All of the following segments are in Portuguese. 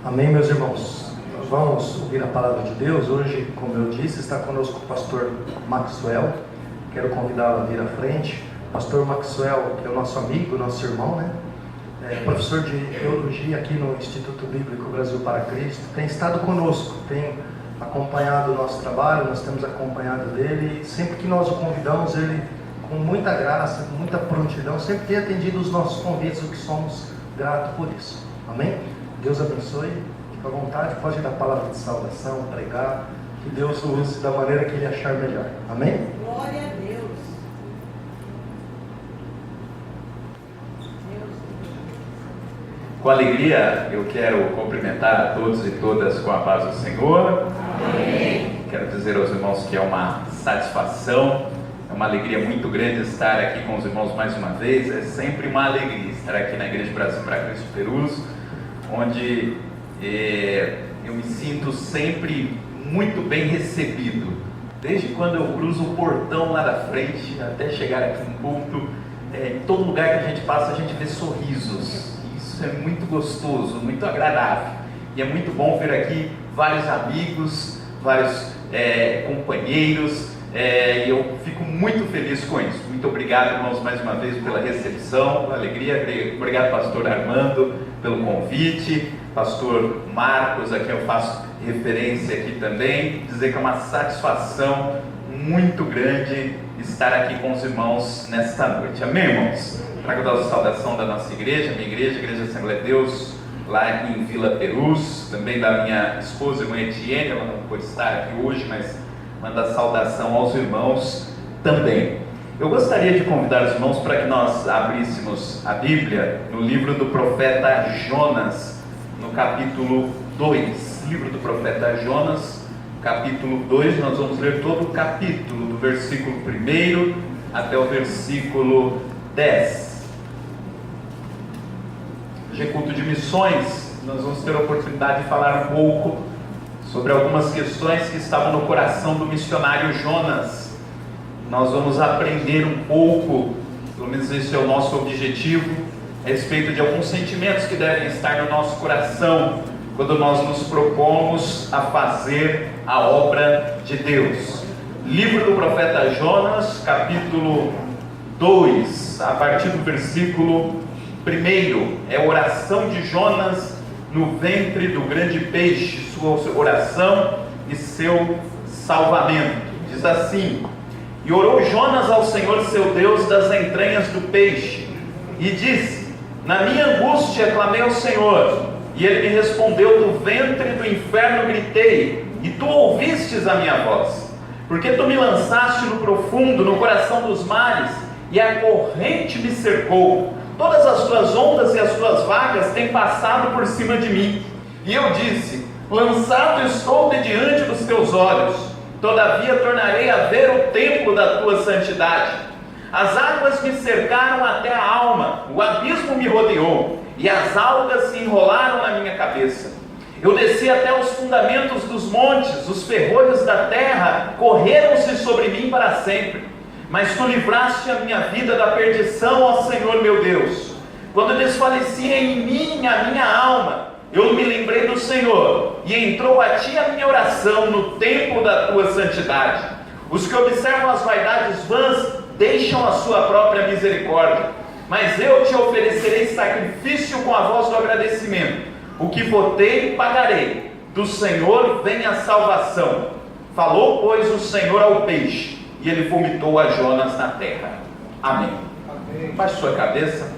Amém, meus irmãos? Vamos ouvir a palavra de Deus. Hoje, como eu disse, está conosco o pastor Maxwell. Quero convidá-lo a vir à frente. Pastor Maxwell, que é o nosso amigo, nosso irmão, né? Professor de teologia aqui no Instituto Bíblico Brasil para Cristo. Tem estado conosco, tem acompanhado o nosso trabalho, nós temos acompanhado dele. E sempre que nós o convidamos, ele, com muita graça, com muita prontidão, sempre tem atendido os nossos convites, o que somos gratos por isso. Amém? Deus abençoe. Fique à vontade, pode dar palavra de saudação, pregar, que Deus o use da maneira que Ele achar melhor. Amém? Glória a Deus. Com alegria, eu quero cumprimentar a todos e todas com a paz do Senhor. Amém. Quero dizer aos irmãos que é uma satisfação, é uma alegria muito grande estar aqui com os irmãos mais uma vez. É sempre uma alegria estar aqui na Igreja Brasil para Cristo Perus, onde eu me sinto sempre muito bem recebido. Desde quando eu cruzo o portão lá da frente até chegar aqui no culto, em todo lugar que a gente passa a gente vê sorrisos. Isso é muito gostoso, muito agradável. E é muito bom ver aqui vários amigos, vários companheiros, e eu fico muito feliz com isso. Muito obrigado, irmãos, mais uma vez pela recepção, pela alegria. Obrigado, pastor Armando, pelo convite. Pastor Marcos, a quem eu faço referência aqui também. Dizer que é uma satisfação muito grande estar aqui com os irmãos nesta noite. Amém, irmãos? Trago a saudação da nossa igreja, minha igreja, a Igreja Assembleia de Deus, lá em Vila Perus, também da minha esposa, irmã Etienne. Ela não pôde estar aqui hoje, mas manda saudação aos irmãos também. Eu gostaria de convidar os irmãos para que nós abríssemos a Bíblia no livro do profeta Jonas, no capítulo 2. Livro do profeta Jonas, capítulo 2, nós vamos ler todo o capítulo, do versículo 1 até o versículo 10. Hoje é culto de missões, nós vamos ter a oportunidade de falar um pouco sobre algumas questões que estavam no coração do missionário Jonas. Nós vamos aprender um pouco, pelo menos esse é o nosso objetivo, a respeito de alguns sentimentos que devem estar no nosso coração quando nós nos propomos a fazer a obra de Deus. Livro do profeta Jonas, capítulo 2, a partir do versículo 1, é a oração de Jonas no ventre do grande peixe, sua oração e seu salvamento. Diz assim: E orou Jonas ao Senhor seu Deus das entranhas do peixe, e disse: Na minha angústia clamei ao Senhor, e Ele me respondeu. Do ventre do inferno gritei, e Tu ouvistes a minha voz. Porque Tu me lançaste no profundo, no coração dos mares, e a corrente me cercou. Todas as Tuas ondas e as Tuas vagas têm passado por cima de mim. E eu disse: Lançado estou de diante dos Teus olhos, todavia tornarei a ver o templo da Tua santidade. As águas me cercaram até a alma, o abismo me rodeou, e as algas se enrolaram na minha cabeça. Eu desci até os fundamentos dos montes, os ferrolhos da terra correram-se sobre mim para sempre. Mas Tu livraste a minha vida da perdição, ó Senhor meu Deus. Quando desfalecia em mim a minha alma, eu me lembrei do Senhor, e entrou a Ti a minha oração no templo da Tua santidade. Os que observam as vaidades vãs deixam a sua própria misericórdia, mas eu Te oferecerei sacrifício com a voz do agradecimento. O que votei, pagarei. Do Senhor vem a salvação. Falou, pois, o Senhor ao peixe, e ele vomitou a Jonas na terra. Amém. Baixe sua cabeça.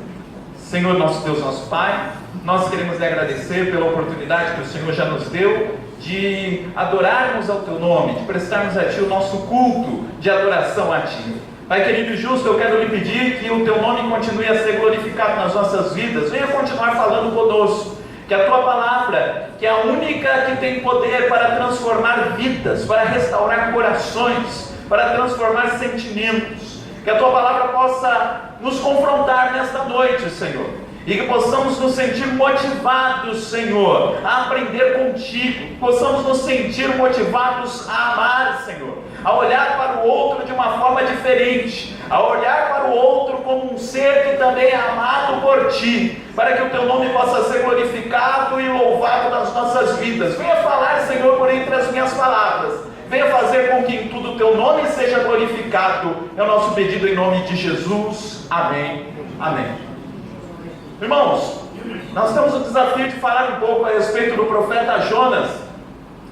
Senhor nosso Deus, nosso Pai, nós queremos lhe agradecer pela oportunidade que o Senhor já nos deu de adorarmos ao Teu nome, de prestarmos a Ti o nosso culto de adoração a Ti. Pai querido e justo, eu quero lhe pedir que o Teu nome continue a ser glorificado nas nossas vidas. Venha continuar falando conosco, que a Tua palavra, que é a única que tem poder para transformar vidas, para restaurar corações, para transformar sentimentos, que a Tua palavra possa nos confrontar nesta noite, Senhor, e que possamos nos sentir motivados, Senhor, a aprender contigo, que possamos nos sentir motivados a amar, Senhor, a olhar para o outro de uma forma diferente, a olhar para o outro como um ser que também é amado por Ti, para que o teu nome possa ser glorificado e louvado nas nossas vidas. Venha falar, Senhor, por entre as minhas palavras. Venha fazer com que em tudo o teu nome seja glorificado. É o nosso pedido em nome de Jesus. Amém. Amém. Irmãos, nós temos o desafio de falar um pouco a respeito do profeta Jonas.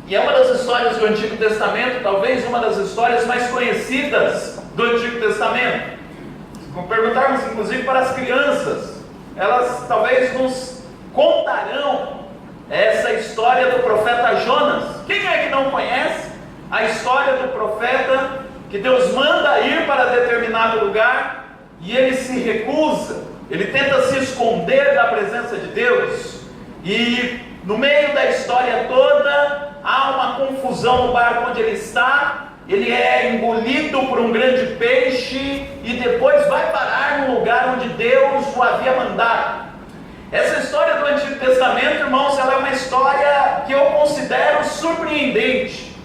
E é uma das histórias do Antigo Testamento, talvez uma das histórias mais conhecidas do Antigo Testamento. Se perguntarmos inclusive para as crianças, elas talvez nos contarão essa história do profeta Jonas. Quem é que não conhece a história do profeta que Deus manda ir para determinado lugar e ele se recusa, ele tenta se esconder da presença de Deus, e no meio da história toda há uma confusão no barco onde ele está. Ele é engolido por um grande peixe e depois vai parar no lugar onde Deus o havia mandado. Essa história do Antigo Testamento, irmãos, ela é uma história que eu considero surpreendente.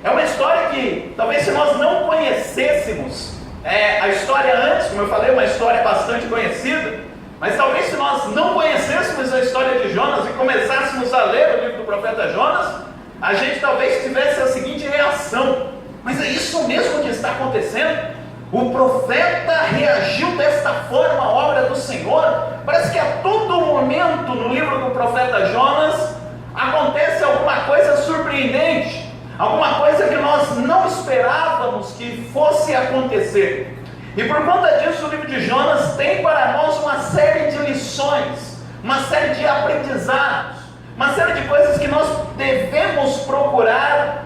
É uma história que, talvez se nós não conhecêssemos a história antes, como eu falei, uma história bastante conhecida, mas talvez se nós não conhecêssemos a história de Jonas e começássemos a ler o livro do profeta Jonas, a gente talvez tivesse a seguinte reação: mas é isso mesmo que está acontecendo? O profeta reagiu desta forma à obra do Senhor? Parece que a todo momento no livro do profeta Jonas acontece alguma coisa surpreendente, alguma coisa que nós não esperávamos que fosse acontecer. E por conta disso, o livro de Jonas tem para nós uma série de lições, uma série de aprendizados, uma série de coisas que nós devemos procurar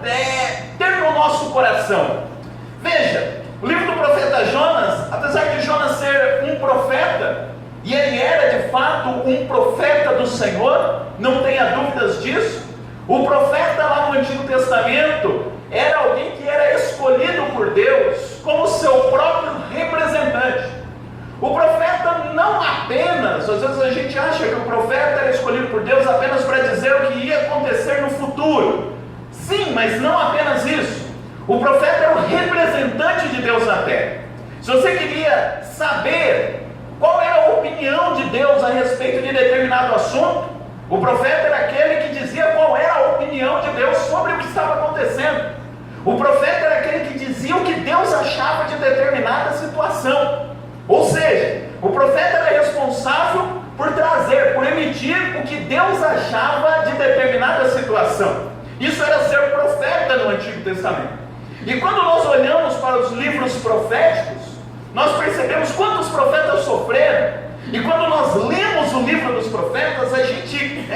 ter no nosso coração. Veja, o livro do profeta Jonas, apesar de Jonas ser um profeta, e ele era de fato um profeta do Senhor, não tenha dúvidas disso. O profeta lá no Antigo Testamento era alguém que era escolhido por Deus como seu próprio representante. O profeta não apenas, às vezes a gente acha que o profeta era escolhido por Deus apenas para dizer o que ia acontecer no futuro. Sim, mas não apenas isso. O profeta era o representante de Deus na terra. Se você queria saber qual era a opinião de Deus a respeito de determinado assunto, o profeta era aquele que dizia qual era a opinião de Deus sobre o que estava acontecendo. O profeta era aquele que dizia o que Deus achava de determinada situação. Ou seja, o profeta era responsável por trazer, por emitir o que Deus achava de determinada situação. Isso era ser profeta no Antigo Testamento. E quando nós olhamos para os livros proféticos, nós percebemos quantos profetas sofreram. E quando nós lemos o livro dos profetas, a gente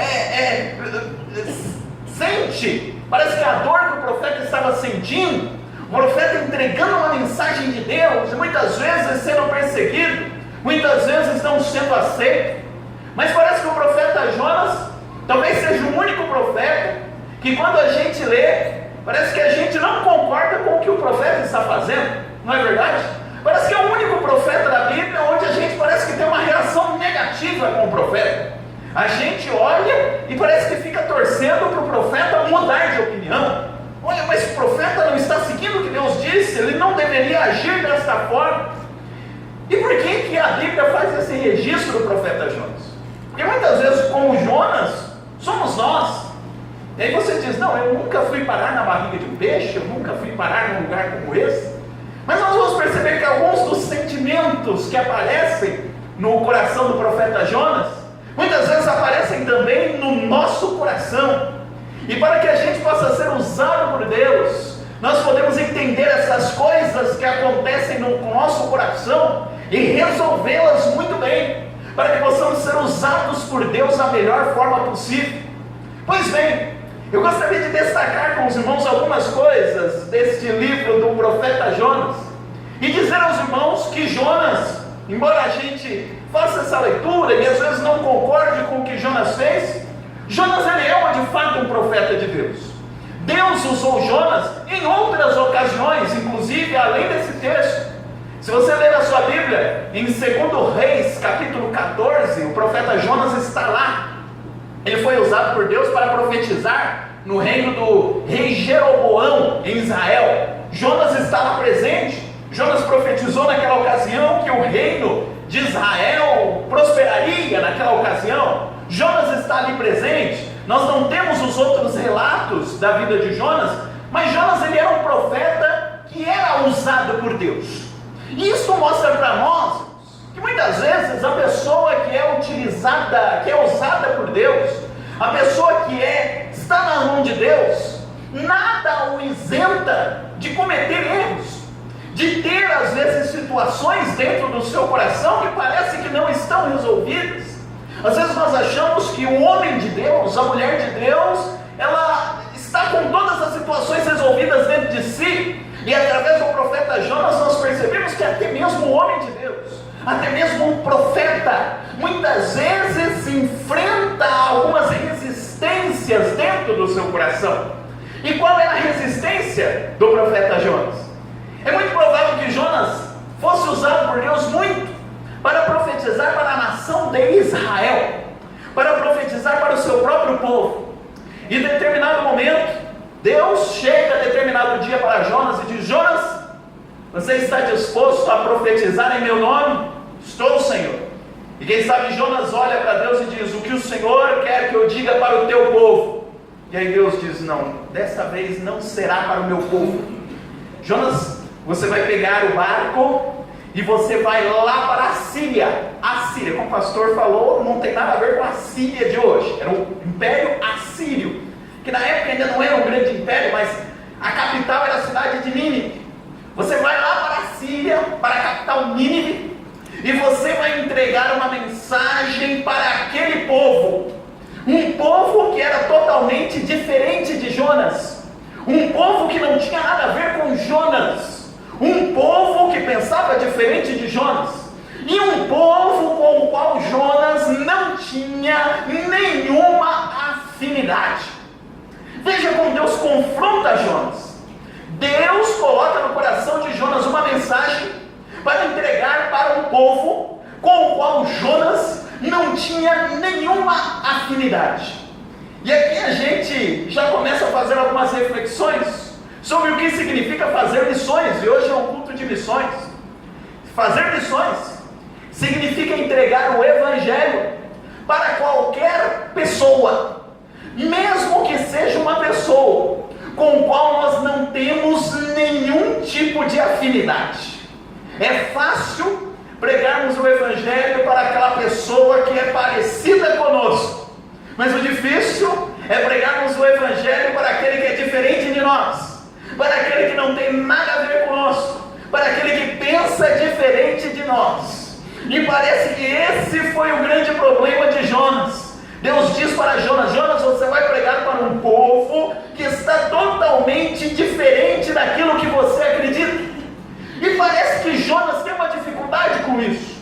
sente, parece que a dor que o profeta estava sentindo, o profeta entregando uma mensagem de Deus, e muitas vezes sendo perseguido, muitas vezes não sendo aceito. Mas parece que o profeta Jonas talvez seja o único profeta que, quando a gente lê, parece que a gente não concorda com o que o profeta está fazendo, não é verdade? Parece que é o único profeta da Bíblia onde a gente parece que tem uma reação negativa com o profeta. A gente olha e parece que fica torcendo para o profeta mudar de opinião. Olha, mas o profeta não está seguindo o que Deus disse, ele não deveria agir desta forma. E por que a Bíblia faz esse registro do profeta Jonas? Porque muitas vezes, como Jonas, somos nós. E aí você diz: não, eu nunca fui parar na barriga de um peixe, eu nunca fui parar num lugar como esse. Mas nós vamos perceber que alguns dos sentimentos que aparecem no coração do profeta Jonas, muitas vezes aparecem também no nosso coração. E para que a gente possa ser usado por Deus, nós podemos entender essas coisas que acontecem no nosso coração e resolvê-las muito bem, para que possamos ser usados por Deus da melhor forma possível. Pois bem, eu gostaria de destacar com os irmãos algumas coisas deste livro do profeta Jonas, e dizer aos irmãos que Jonas, embora a gente faça essa leitura e às vezes não concorde com o que Jonas fez, Jonas ele é de fato um profeta de Deus. Deus usou Jonas em outras ocasiões, inclusive além desse texto. Se você ler a sua Bíblia, em 2 Reis, capítulo 14, o profeta Jonas está lá. Ele foi usado por Deus para profetizar no reino do rei Jeroboão em Israel. Jonas está lá presente. Jonas profetizou naquela ocasião que o reino de Israel prosperaria naquela ocasião. Jonas está ali presente. Nós não temos os outros relatos da vida de Jonas, mas Jonas ele era um profeta que era usado por Deus. E isso mostra para nós que muitas vezes a pessoa que é utilizada, que é usada por Deus, a pessoa que está na mão de Deus, nada o isenta de cometer erros, de ter às vezes situações dentro do seu coração que parece que não estão resolvidas. Às vezes nós achamos que o homem de Deus, a mulher de Deus, ela está com todas as situações resolvidas dentro de si, e através do profeta Jonas nós percebemos que até mesmo o homem de Deus, até mesmo um profeta, muitas vezes enfrenta algumas resistências dentro do seu coração. E qual era a resistência do profeta Jonas? É muito provável que Jonas fosse usado por Deus muito para profetizar para a nação de Israel, para profetizar para o seu próprio povo. E em determinado momento, Deus chega a determinado dia para Jonas e diz: Jonas, você está disposto a profetizar em meu nome? Estou, Senhor. E quem sabe Jonas olha para Deus e diz: o que o Senhor quer que eu diga para o teu povo? E aí Deus diz: não, dessa vez não será para o meu povo. Jonas, você vai pegar o barco e você vai lá para a Síria. A Síria, como o pastor falou, não tem nada a ver com a Síria de hoje. Era o Império Assírio, que na época ainda não era um grande império, mas a capital era a cidade de Nínive. Você vai lá para a Síria, para a capital Nínive, e você vai entregar uma mensagem para aquele povo. Um povo que era totalmente diferente de Jonas. Um povo que não tinha nada a ver com Jonas. Um povo que pensava diferente de Jonas. E um povo com o qual Jonas não tinha nenhuma afinidade. Veja como Deus confronta Jonas. Deus coloca no coração de Jonas uma mensagem para entregar para um povo com o qual Jonas não tinha nenhuma afinidade. E aqui a gente já começa a fazer algumas reflexões sobre o que significa fazer missões, e hoje é um culto de missões. Fazer missões significa entregar o Evangelho para qualquer pessoa, mesmo que seja uma pessoa com a qual nós não temos nenhum tipo de afinidade. É fácil pregarmos o Evangelho para aquela pessoa que é parecida conosco, mas o difícil é pregarmos o Evangelho para aquele que é diferente de nós, para aquele que não tem nada a ver conosco, para aquele que pensa diferente de nós. E parece que esse foi o grande problema de Jonas. Deus diz para Jonas: Jonas, você vai pregar para um povo que está totalmente diferente daquilo que você acredita. E parece que Jonas tem uma dificuldade com isso.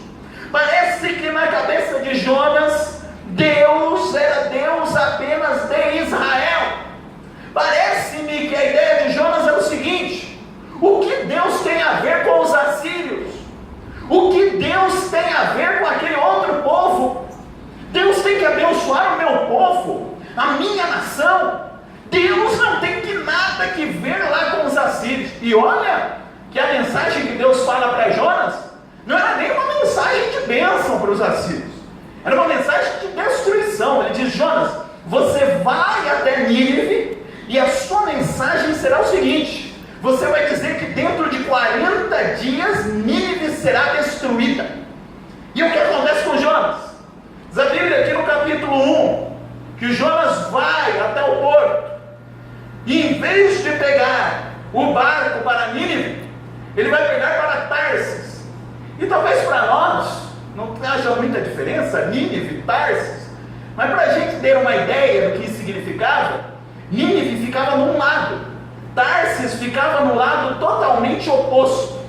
Parece que na cabeça de Jonas, Deus era Deus apenas de Israel. Parece-me que a ideia de Jonas é o seguinte: o que Deus tem a ver com os assírios? O que Deus tem a ver com aquele outro povo? Deus tem que abençoar o meu povo, a minha nação. Deus não tem nada que ver lá com os assírios. E olha que a mensagem que Deus fala para Jonas não era nem uma mensagem de bênção para os assírios, era uma mensagem de destruição. Ele diz: Jonas, você vai até Nínive e a sua mensagem será o seguinte: você vai dizer que dentro de 40 dias Nínive será destruída. E o que acontece com Jonas? Diz a Bíblia aqui no capítulo 1 que Jonas vai até o porto e em vez de pegar o barco para Nínive, ele vai pegar para Tarsis. E talvez para nós não haja muita diferença, Nínive, Tarsis, mas para a gente ter uma ideia do que isso significava, Nínive ficava num lado, Tarsis ficava no lado totalmente oposto.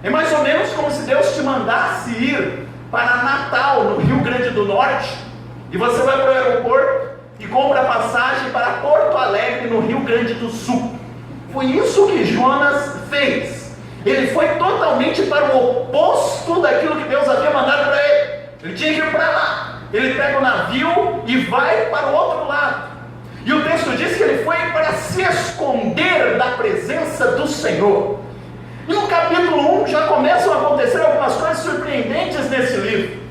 É mais ou menos como se Deus te mandasse ir para Natal, no Rio Grande do Norte, e você vai para o aeroporto e compra a passagem para Porto Alegre, no Rio Grande do Sul. Foi isso que Jonas fez. Ele foi totalmente para o oposto daquilo que Deus havia mandado para ele. Ele tinha que ir para lá. Ele pega o navio e vai para o outro lado. E o texto diz que ele foi para se esconder da presença do Senhor. E no capítulo 1 já começam a acontecer algumas coisas surpreendentes nesse livro.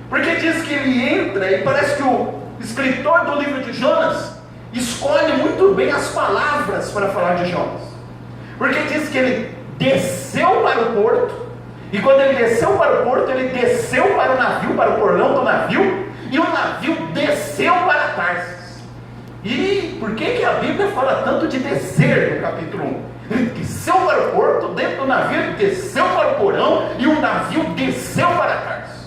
Porque diz que ele entra e parece que o escritor do livro de Jonas escolhe muito bem as palavras para falar de Jonas. Porque diz que ele desceu para o porto, e quando ele desceu para o porto, ele desceu para o navio, para o porão do navio, e o navio desceu para Tarsis. E por que a Bíblia fala tanto de descer no capítulo 1? Ele desceu para o porto, dentro do navio, ele desceu para o porão, e o navio desceu para Tarsis.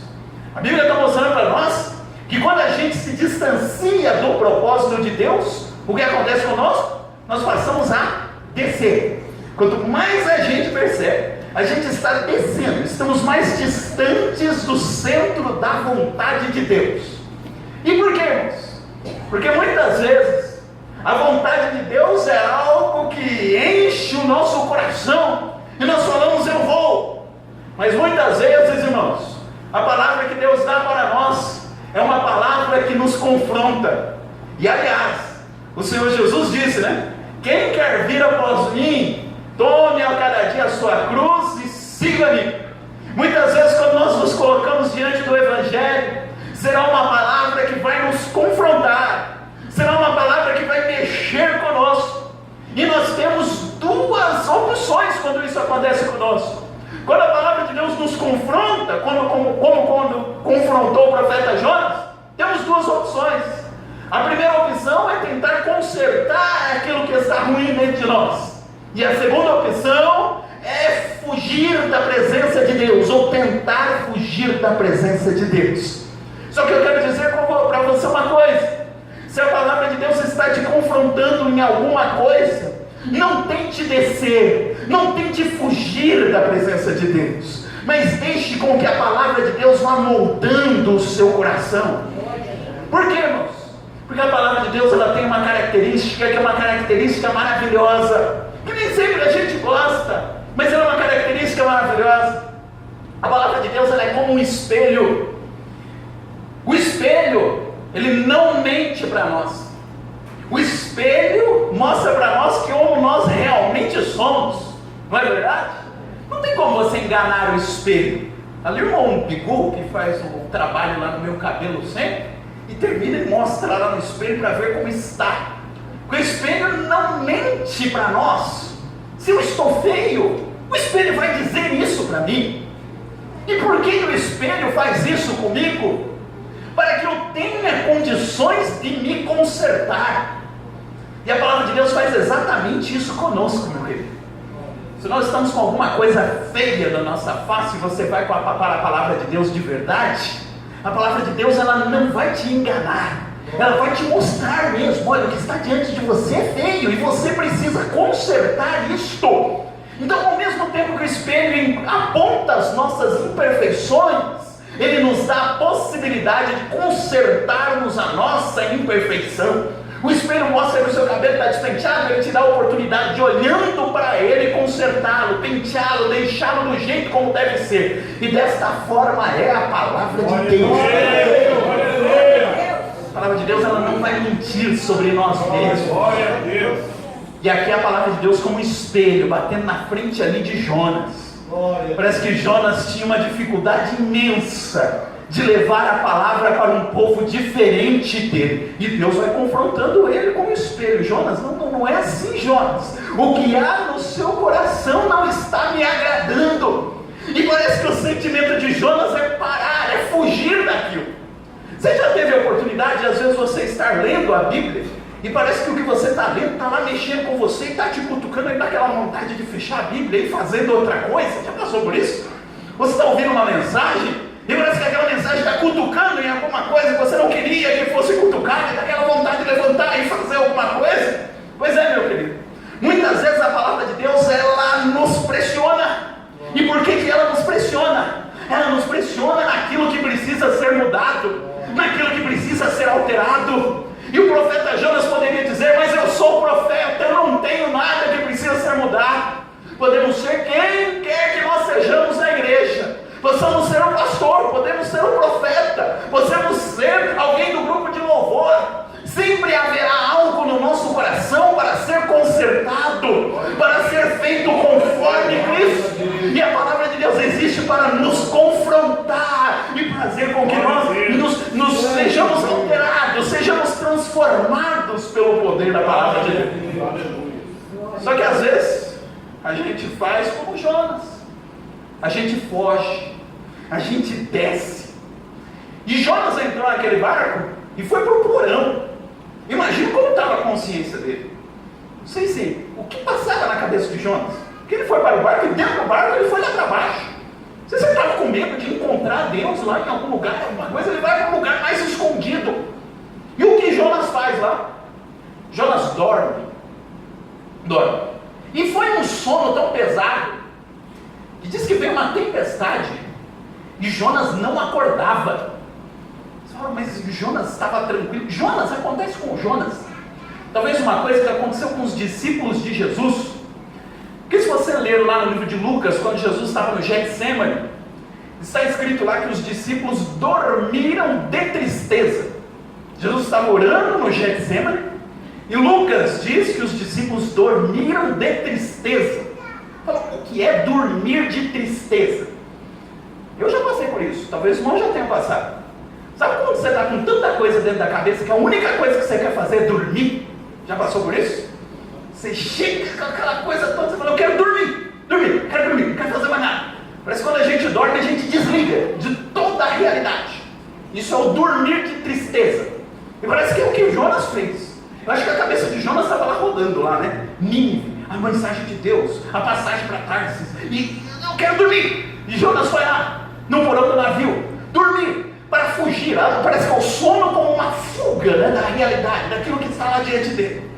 A Bíblia está mostrando para nós que quando a gente se distancia do propósito de Deus, o que acontece conosco? Nós passamos a descer. Quanto mais a gente percebe, a gente está descendo, estamos mais distantes do centro da vontade de Deus. E por quê, irmãos? Porque muitas vezes a vontade de Deus é algo que enche o nosso coração e nós falamos eu vou. Mas muitas vezes, irmãos, a palavra que Deus dá para nós é uma palavra que nos confronta. E aliás, o Senhor Jesus disse, né? Quem quer vir após mim, tome a cada dia a sua cruz e siga-me. Muitas vezes quando nós nos colocamos diante do Evangelho, será uma palavra que vai nos confrontar, será uma palavra que vai mexer conosco. E nós temos duas opções quando isso acontece conosco. Quando a palavra de Deus nos confronta, como quando confrontou o profeta Jonas, temos duas opções. A primeira opção é tentar consertar aquilo que está ruim dentro de nós. E a segunda opção é fugir da presença de Deus, ou tentar fugir da presença de Deus. Só que eu quero dizer para você uma coisa: se a palavra de Deus está te confrontando em alguma coisa, não tente descer, não tente fugir da presença de Deus, mas deixe com que a palavra de Deus vá moldando o seu coração. Por quê, irmãos? Porque a palavra de Deus ela tem uma característica que é uma característica maravilhosa, que nem sempre a gente gosta, mas ela é uma característica maravilhosa. A palavra de Deus ela é como um espelho. O espelho, ele não mente para nós. O espelho mostra para nós como nós realmente somos. Não é verdade? Não tem como você enganar o espelho. Ali o irmão Bigu, que faz o trabalho lá no meu cabelo sempre, e termina e mostra lá no espelho para ver como está. O espelho não mente para nós. Se eu estou feio, o espelho vai dizer isso para mim. E por que o espelho faz isso comigo? Para que eu tenha condições de me consertar. E a palavra de Deus faz exatamente isso conosco, meu querido. Se nós estamos com alguma coisa feia na nossa face, e você vai para a palavra de Deus de verdade, a palavra de Deus ela não vai te enganar. Ela vai te mostrar mesmo, olha, o que está diante de você é feio e você precisa consertar isto. Então, ao mesmo tempo que o espelho aponta as nossas imperfeições, ele nos dá a possibilidade de consertarmos a nossa imperfeição. O espelho mostra que o seu cabelo está despenteado, ele te dá a oportunidade de, olhando para ele, consertá-lo, penteá-lo, deixá-lo do jeito como deve ser. E desta forma é a palavra de Deus. A palavra de Deus ela não vai mentir sobre nós mesmos. E aqui é a palavra de Deus como um espelho, batendo na frente ali de Jonas. Parece que Jonas tinha uma dificuldade imensa de levar a palavra para um povo diferente dele. E Deus vai confrontando ele como espelho. Jonas, não é assim, Jonas. O que há no seu coração não está me agradando. E parece que o sentimento de Jonas é parar, é fugir daquilo. Você já teve a oportunidade de às vezes você estar lendo a Bíblia e parece que o que você está lendo está lá mexendo com você e está te cutucando e dá aquela vontade de fechar a Bíblia e ir fazendo outra coisa? Já passou por isso? Você está ouvindo uma mensagem e parece que aquela mensagem está cutucando em alguma coisa que você não queria que fosse cutucada, e dá aquela vontade de levantar e fazer alguma coisa? Pois é, meu querido. Muitas vezes a palavra de Deus ela nos pressiona. E por que ela nos pressiona? Ela nos pressiona naquilo que precisa ser mudado, naquilo que precisa ser alterado. E o profeta Jonas poderia dizer: mas eu sou profeta, eu não tenho nada que precisa ser mudado. Podemos ser quem quer que nós sejamos na igreja. Possamos ser um pastor, podemos ser um profeta, podemos ser alguém do grupo de louvor. Sempre haverá algo no nosso coração para ser consertado, para ser feito conforme Cristo. transformados pelo poder da palavra de Deus. Só que às vezes a gente faz como Jonas. A gente foge, a gente desce. E Jonas entrou naquele barco e foi para o porão. Imagina como estava a consciência dele. Não sei se o que passava na cabeça de Jonas. Porque ele foi para o barco e dentro do barco ele foi lá para baixo. Não sei se ele estava com medo de encontrar Deus lá em algum lugar, alguma coisa. Ele vai para um lugar mais escondido. E o que Jonas faz lá? Jonas dorme. E foi um sono tão pesado que diz que veio uma tempestade e Jonas não acordava. Você fala, mas Jonas estava tranquilo. Jonas, acontece com Jonas talvez uma coisa que aconteceu com os discípulos de Jesus. Porque se você ler lá no livro de Lucas, quando Jesus estava no Getsêmani, está escrito lá que os discípulos dormiram de tristeza. Jesus estava orando no Getsêmani e Lucas diz que os discípulos dormiram de tristeza. Fala, o que é dormir de tristeza? Eu já passei por isso, talvez o irmão já tenha passado. Sabe quando você está com tanta coisa dentro da cabeça que a única coisa que você quer fazer é dormir? Já passou por isso? Você chega com aquela coisa toda, você fala, eu quero dormir, não quero fazer mais nada. Parece que quando a gente dorme, a gente desliga de toda a realidade. Isso é o dormir de tristeza. E parece que é o que o Jonas fez. Eu acho que a cabeça de Jonas estava lá rodando lá, né? Nínive, a mensagem de Deus, a passagem para Tarsis. E eu quero dormir. E Jonas foi lá, no porão do navio, dormir, para fugir. Parece que é o sono como uma fuga, né, da realidade, daquilo que está lá diante dele.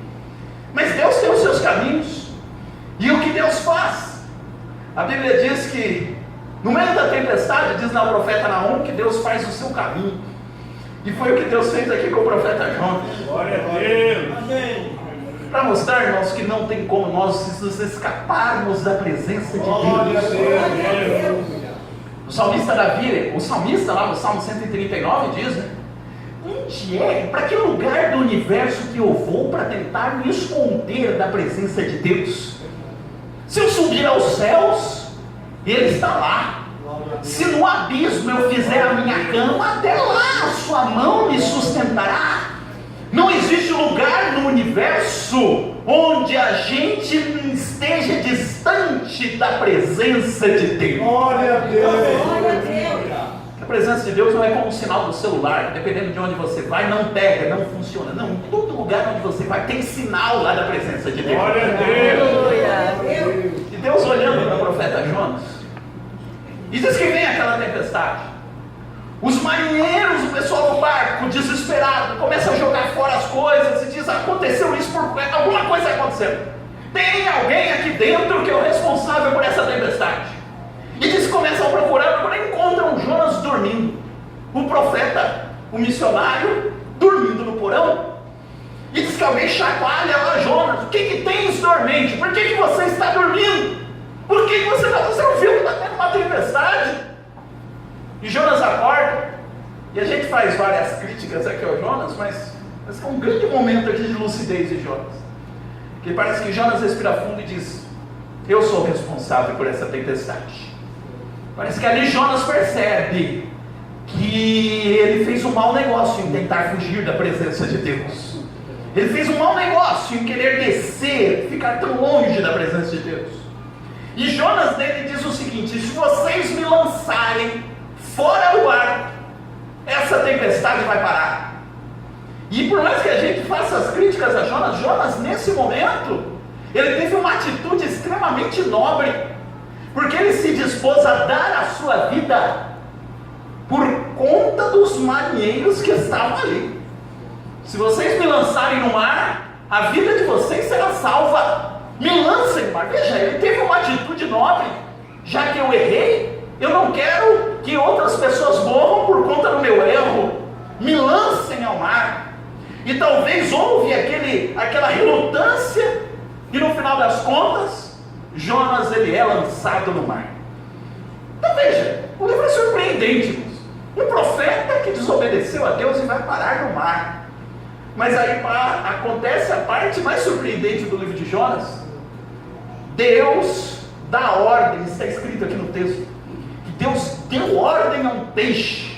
Mas Deus tem os seus caminhos. E o que Deus faz? A Bíblia diz que no meio da tempestade, diz lá o profeta Naum, que Deus faz o seu caminho. E foi o que Deus fez aqui com o profeta Jonas. Glória a Deus. Amém. Para mostrar, irmãos, que não tem como nós nos escaparmos da presença de Deus. O salmista Davi, o salmista lá no Salmo 139 diz, né? Onde é? Para que lugar do universo que eu vou para tentar me esconder da presença de Deus? Se eu subir aos céus, Ele está lá. Se no abismo eu fizer a minha cama, até lá a sua mão me sustentará. Não existe lugar no universo onde a gente esteja distante da presença de Deus. Glória a Deus. Glória a Deus. A presença de Deus não é como o sinal do celular, dependendo de onde você vai, não pega, não funciona. Não, em todo lugar onde você vai tem sinal lá da presença de Deus. Glória a Deus. Glória a Deus. E Deus olhando para o profeta Jonas, e diz que vem aquela tempestade. Os marinheiros, o pessoal do barco, desesperado, começa a jogar fora as coisas e diz, aconteceu isso por alguma coisa aconteceu. Tem alguém aqui dentro que é o responsável por essa tempestade. E diz que começam a procurar, encontram Jonas dormindo. O profeta, o missionário, dormindo no porão. E diz que alguém chacoalha lá Jonas. O que tens, dormente? Por que você está dormindo? Por que você não viu que está tendo uma tempestade? E Jonas acorda, e a gente faz várias críticas aqui ao Jonas, mas é um grande momento aqui de lucidez de Jonas. Que parece que Jonas respira fundo e diz, eu sou responsável por essa tempestade. Parece que ali Jonas percebe que ele fez um mau negócio em tentar fugir da presença de Deus. Ele fez um mau negócio em querer descer, ficar tão longe da presença de Deus. E Jonas dele diz o seguinte, se vocês me lançarem fora do barco, essa tempestade vai parar. E por mais que a gente faça as críticas a Jonas, Jonas nesse momento, ele teve uma atitude extremamente nobre, porque ele se dispôs a dar a sua vida por conta dos marinheiros que estavam ali. Se vocês me lançarem no mar, a vida de vocês será salva. Me lancem no mar. Veja, ele teve uma atitude nobre. Já que eu errei, eu não quero que outras pessoas morram por conta do meu erro. Me lancem ao mar. E talvez houve aquela relutância, e no final das contas, Jonas ele é lançado no mar. Então veja, o livro é surpreendente. Um profeta que desobedeceu a Deus e vai parar no mar. Mas aí acontece a parte mais surpreendente do livro de Jonas. Deus dá ordem, está escrito aqui no texto, que Deus deu ordem a um peixe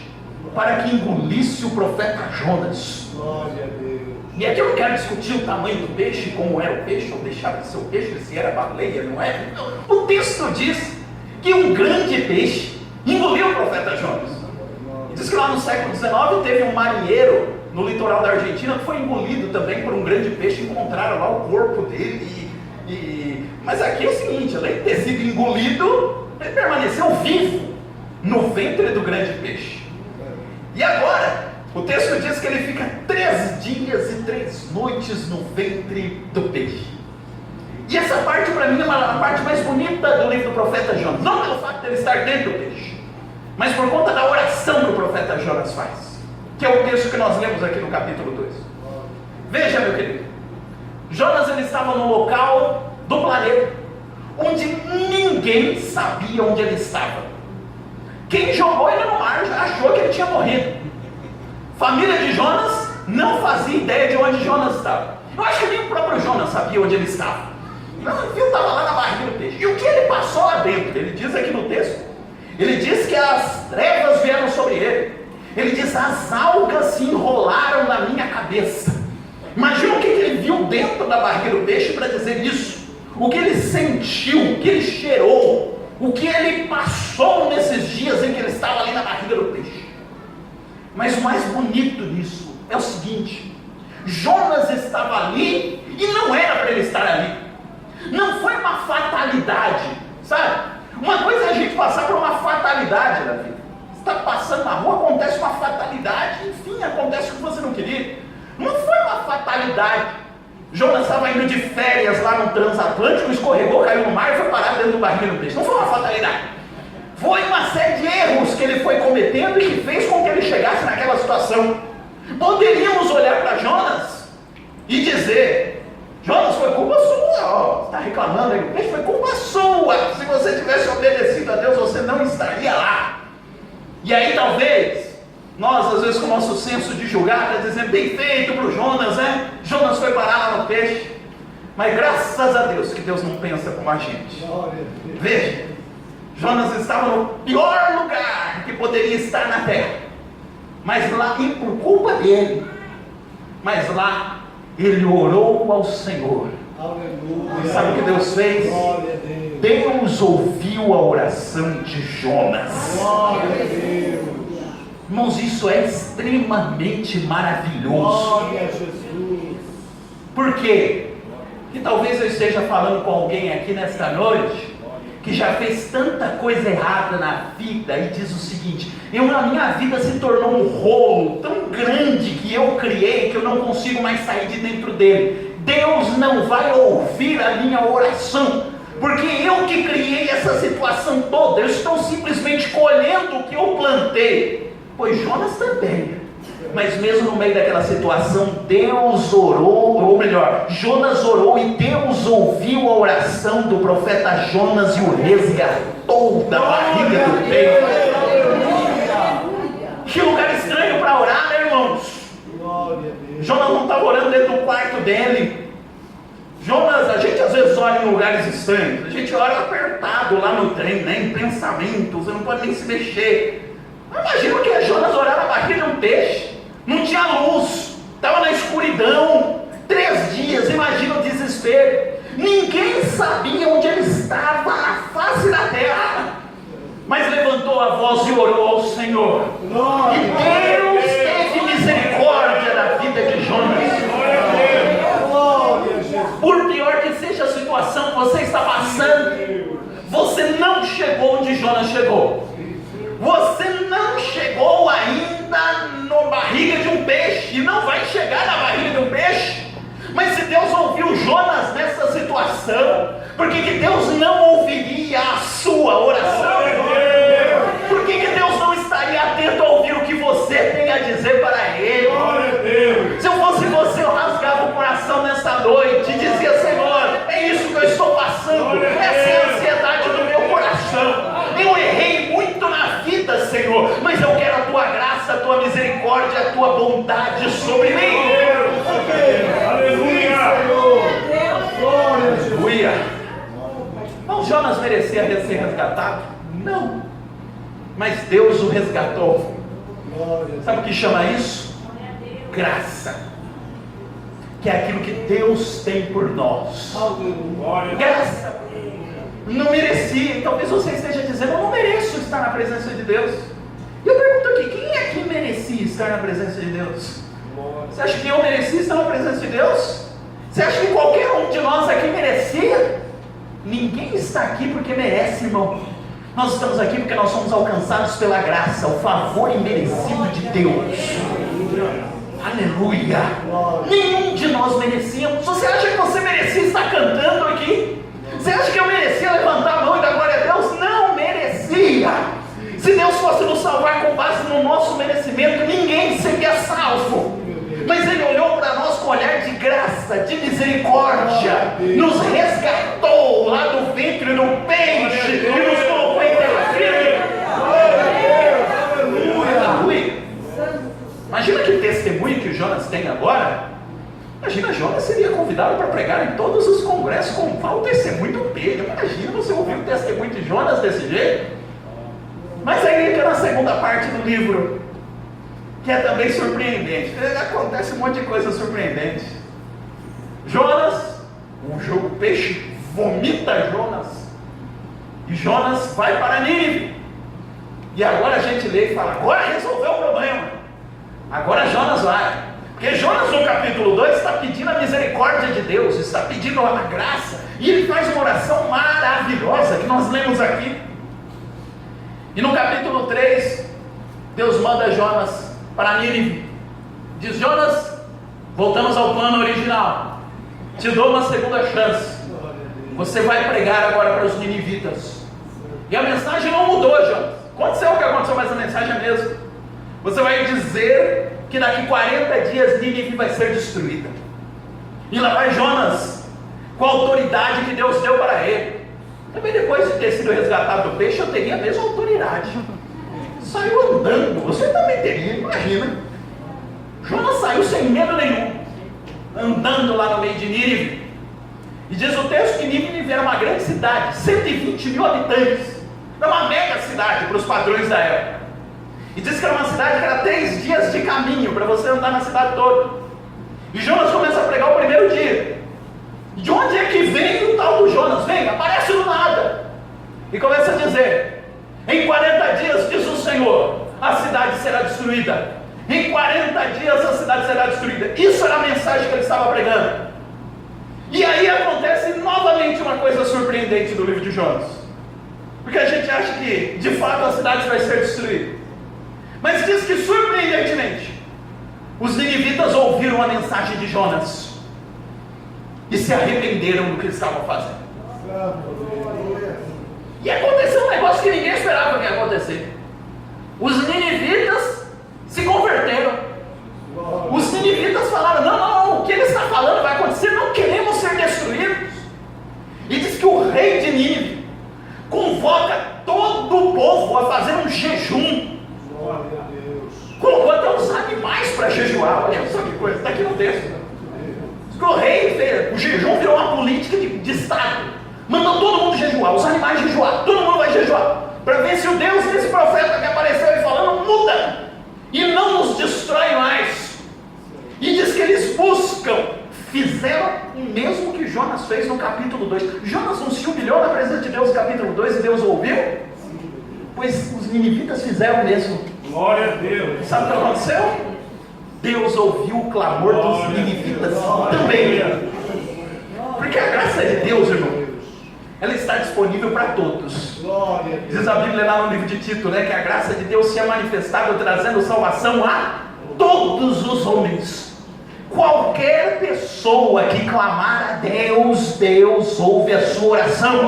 para que engolisse o profeta Jonas. Glória a Deus. E aqui eu não quero discutir o tamanho do peixe, como era o peixe, ou deixava de ser o peixe, se era baleia, não é? O texto diz que um grande peixe engoliu o profeta Jonas. E diz que lá no século XIX teve um marinheiro no litoral da Argentina que foi engolido também por um grande peixe. Encontraram lá o corpo dele. Mas aqui é o seguinte: além de ter sido engolido, ele permaneceu vivo no ventre do grande peixe. E agora, o texto diz que ele fica 3 dias e 3 noites no ventre do peixe. E essa parte para mim é a parte mais bonita do livro do profeta Jonas. Não pelo fato de ele estar dentro do peixe, mas por conta da oração que o profeta Jonas faz, que é o texto que nós lemos aqui no capítulo 2. Veja, meu querido, Jonas ele estava no local do planeta onde ninguém sabia onde ele estava. Quem jogou ele no mar já achou que ele tinha morrido. Família de Jonas não fazia ideia de onde Jonas estava. Eu acho que nem o próprio Jonas sabia onde ele estava. Não, ele estava lá na barriga do peixe. E o que ele passou lá dentro? Ele diz aqui no texto, ele diz que as trevas vieram sobre ele. Ele diz: as algas se enrolaram na minha cabeça. Imagina o que ele viu dentro da barriga do peixe para dizer isso. O que ele sentiu, o que ele cheirou, o que ele passou nesses dias em que ele estava ali na barriga do peixe. Mas o mais bonito nisso é o seguinte: Jonas estava ali e não era para ele estar ali. Não foi uma fatalidade, sabe? Uma coisa é a gente passar por uma fatalidade na vida. Você está passando na rua, acontece uma fatalidade, enfim, acontece o que você não queria. Não foi uma fatalidade. Jonas estava indo de férias lá no transatlântico, escorregou, caiu no mar e foi parar dentro do barril do peixe. Não foi uma fatalidade. Foi uma série de erros que ele foi cometendo e que fez com que ele chegasse naquela situação. Poderíamos olhar para Jonas e dizer: Jonas, foi culpa sua, está reclamando aí do peixe, foi culpa sua. Se você tivesse obedecido a Deus, você não estaria lá. E aí talvez nós, às vezes, com o nosso senso de julgar, está dizendo: bem feito para o Jonas, né? Jonas foi parar lá no peixe. Mas graças a Deus que Deus não pensa como a gente. Veja, Jonas estava no pior lugar que poderia estar na terra, mas lá, e por culpa dele, mas lá ele orou ao Senhor. Aleluia. Sabe o que Deus fez? Glória a Deus. Deus ouviu a oração de Jonas. Glória a Deus. Irmãos, isso é extremamente maravilhoso. Glória a Jesus. Por quê? Que talvez eu esteja falando com alguém aqui nesta noite que já fez tanta coisa errada na vida e diz o seguinte: a minha vida se tornou um rolo tão grande que eu criei que eu não consigo mais sair de dentro dele. Deus não vai ouvir a minha oração, porque eu que criei essa situação toda. Eu estou simplesmente colhendo o que eu plantei. Pois Jonas também. Mas mesmo no meio daquela situação, Deus orou, ou melhor, Jonas orou e Deus ouviu a oração do profeta Jonas e o resgatou da barriga do peixe. Que lugar estranho para orar, né, irmãos? Jonas não estava orando dentro do quarto dele. Jonas, a gente às vezes ora em lugares estranhos. A gente ora apertado lá no trem, né, em pensamentos, você não pode nem se mexer. Imagina o que é Jonas orar na barriga de um peixe. Não tinha luz, estava na escuridão, 3 dias, imagina o desespero. Ninguém sabia onde ele estava na face da terra, mas levantou a voz e orou ao Senhor. E Deus teve misericórdia da vida de Jonas. Por pior que seja a situação que você está passando, você não chegou onde Jonas chegou. Você não chegou ainda na barriga de um peixe, e não vai chegar na barriga de um peixe. Mas se Deus ouviu Jonas nessa situação, por que Deus não ouviria a sua oração? Por que Deus não estaria atento a ouvir o que você tem a dizer para Ele? Se eu fosse você, eu rasgava o coração nesta noite e dizia: Senhor, é isso que eu estou passando, essa é a ansiedade do meu coração. Eu errei muito na vida, Senhor, mas eu quero a Tua graça, a Tua misericórdia, a Tua bondade sobre mim. Aleluia. Aleluia. Não, Jonas merecia ser resgatado? Não. Mas Deus o resgatou. Sabe o que chama isso? graça, que é aquilo que Deus tem por nós. Graça. Não merecia. Talvez você esteja dizendo: eu não mereço estar na presença de Deus. E eu pergunto aqui: quem é que merecia estar na presença de Deus? Você acha que eu merecia estar na presença de Deus? Você acha que qualquer um de nós aqui merecia? Ninguém está aqui porque merece, irmão. Nós estamos aqui porque nós somos alcançados pela graça, o favor imerecido de Deus. Aleluia. Nenhum de nós merecíamos. Você acha que você merecia estar cantando aqui? Você acha que eu merecia levantar a mão e dar glória a Deus? Não merecia. Se Deus fosse nos salvar com base no nosso merecimento, ninguém seria salvo. Mas Ele olhou para nós com olhar de graça, de misericórdia, nos resgatou lá do ventre do peixe e nos colocou em terra firme. Aleluia. Imagina que testemunho que Jonas tem agora. Imagina, Jonas seria convidado para pregar em todos os congressos com o testemunho do Pedro. Imagina você ouvir o testemunho de Jonas desse jeito. Mas aí entra na segunda parte do livro, que é também surpreendente. Acontece um monte de coisa surpreendente. Jonas, o peixe vomita Jonas, e Jonas vai para Nínive. E agora a gente lê e fala: agora resolveu o problema. Agora Jonas vai. Porque Jonas no capítulo 2 está pedindo a misericórdia de Deus, está pedindo a graça, e ele faz uma oração maravilhosa que nós lemos aqui. E no capítulo 3, Deus manda Jonas para Nínive. Diz: Jonas, voltamos ao plano original, te dou uma segunda chance. Você vai pregar agora para os ninivitas. E a mensagem não mudou, Jonas. Aconteceu o que aconteceu, mas a mensagem é a mesma. Você vai dizer que daqui 40 dias Nínive vai ser destruída. E lá vai Jonas, com a autoridade que Deus deu para ele. Também depois de ter sido resgatado do peixe, eu teria a mesma autoridade. Saiu andando, você também teria, imagina. Jonas saiu sem medo nenhum, andando lá no meio de Nínive. E diz o texto que Nínive era uma grande cidade, 120 mil habitantes. Era uma mega cidade para os padrões da época. E diz que era uma cidade que era 3 dias de caminho para você andar na cidade toda. E Jonas começa a pregar o primeiro dia. De onde é que vem o tal do Jonas? Vem, aparece do nada. E começa a dizer: em 40 dias, diz o Senhor, a cidade será destruída. Em 40 dias a cidade será destruída. Isso era a mensagem que ele estava pregando. E aí acontece novamente uma coisa surpreendente do livro de Jonas. Porque a gente acha que de fato a cidade vai ser destruída. Mas diz que surpreendentemente os ninivitas ouviram a mensagem de Jonas e se arrependeram do que eles estavam fazendo. E aconteceu um negócio que ninguém esperava que ia acontecer. Os ninivitas se converteram. Os ninivitas falaram: não, o que ele está falando vai acontecer, não queremos ser destruídos. E diz que o rei de Nínive convoca todo o povo a fazer um jejum. Colocou até os animais para jejuar. Olha só que coisa, está aqui no texto. O rei fez, o jejum virou uma política de Estado. Mandou todo mundo jejuar, os animais jejuar, todo mundo vai jejuar, para ver se o Deus desse profeta que apareceu aí falando muda e não nos destrói mais. E diz que eles buscam, fizeram o mesmo que Jonas fez no capítulo 2. Jonas não se humilhou na presença de Deus no capítulo 2 e Deus ouviu? Pois os ninivitas fizeram o mesmo. Glória a Deus. Sabe o que aconteceu? Deus ouviu o clamor dos ninivitas também. Porque a graça de Deus, irmão, ela está disponível para todos. Diz a Bíblia lá no livro de Tito, né, que a graça de Deus se é manifestada trazendo salvação a todos os homens. Qualquer pessoa que clamar a Deus, Deus ouve a sua oração.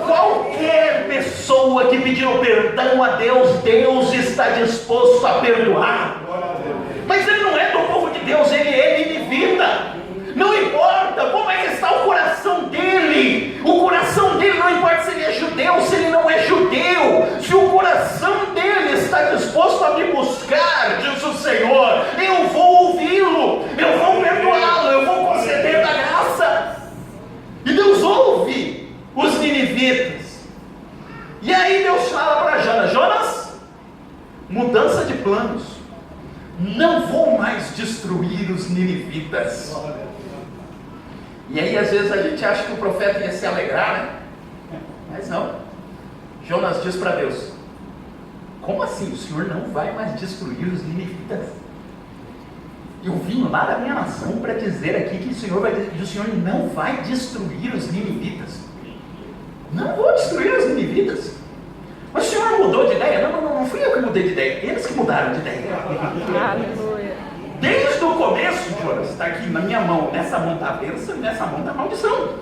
Qualquer pessoa que pedir o perdão a Deus, Deus está disposto a perdoar. Mas ele não é do povo de Deus, ele é ninivita. Não importa como é que está o coração dele. O coração dele não importa se ele é judeu, se ele não é judeu. Se o coração dele está disposto a me buscar, diz o Senhor, eu vou ouvi-lo, eu vou perdoá-lo, eu vou conceder da graça. E Deus ouve os ninivitas. E aí Deus fala para Jonas: Jonas, mudança de planos. ninivitas. E aí às vezes a gente acha que o profeta ia se alegrar, né? Mas não. Jonas diz para Deus: como assim? O Senhor não vai mais destruir os ninivitas? Eu vim lá da minha nação para dizer aqui que o Senhor não vai destruir os ninivitas. Não vou destruir os ninivitas. Mas o Senhor mudou de ideia? Não fui eu que mudei de ideia. Eles que mudaram de ideia. Aleluia. Desde o começo, Jonas, está aqui na minha mão, nessa mão está a bênção e nessa mão está a maldição.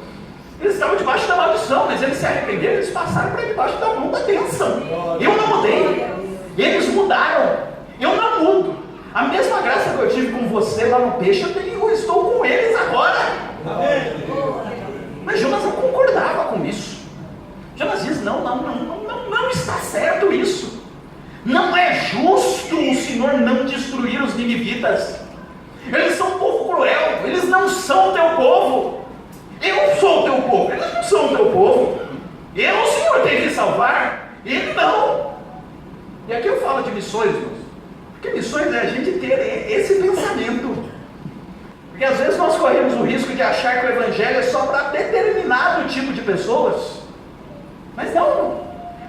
Eles estavam debaixo da maldição, mas eles se arrependeram, eles passaram para debaixo da mão da bênção. Eu não mudei. Eles mudaram. Eu não mudo. A mesma graça que eu tive com você lá no peixe, eu estou com eles agora. Mas Jonas não concordava com isso. Jonas diz: não está certo isso. Não é justo o Senhor não destruir os ninivitas. Eles são um povo cruel, eles não são o teu povo. Eu sou o teu povo, eles não são o teu povo. O Senhor tem que salvar, ele não. E aqui eu falo de missões, irmãos, porque missões é a gente ter esse pensamento. Porque às vezes nós corremos o risco de achar que o Evangelho é só para determinado tipo de pessoas. Mas não,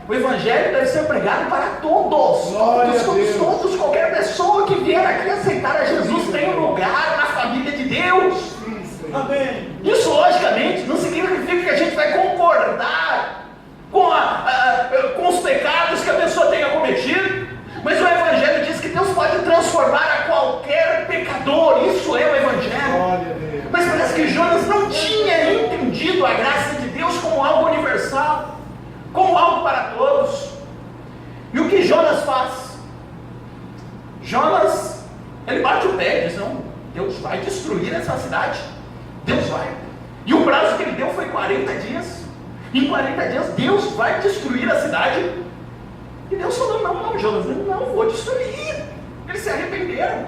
o Evangelho deve ser pregado para todos, todos, qualquer pessoa que vier aqui aceitar a Jesus tem um lugar na família de Deus. Amém. Isso logicamente não significa que a gente vai concordar com os pecados que a pessoa tenha cometido, mas o Evangelho diz que Deus pode transformar a qualquer pecador. Isso é o Evangelho. Mas parece que Jonas não tinha entendido a graça de Deus como algo universal, como algo para todos. E o que Jonas faz? Jonas, ele bate o pé e diz: não, Deus vai destruir essa cidade. Deus vai. E o prazo que ele deu foi 40 dias. Em 40 dias Deus vai destruir a cidade. E Deus falou: não, Jonas, eu não vou destruir. Eles se arrependeram.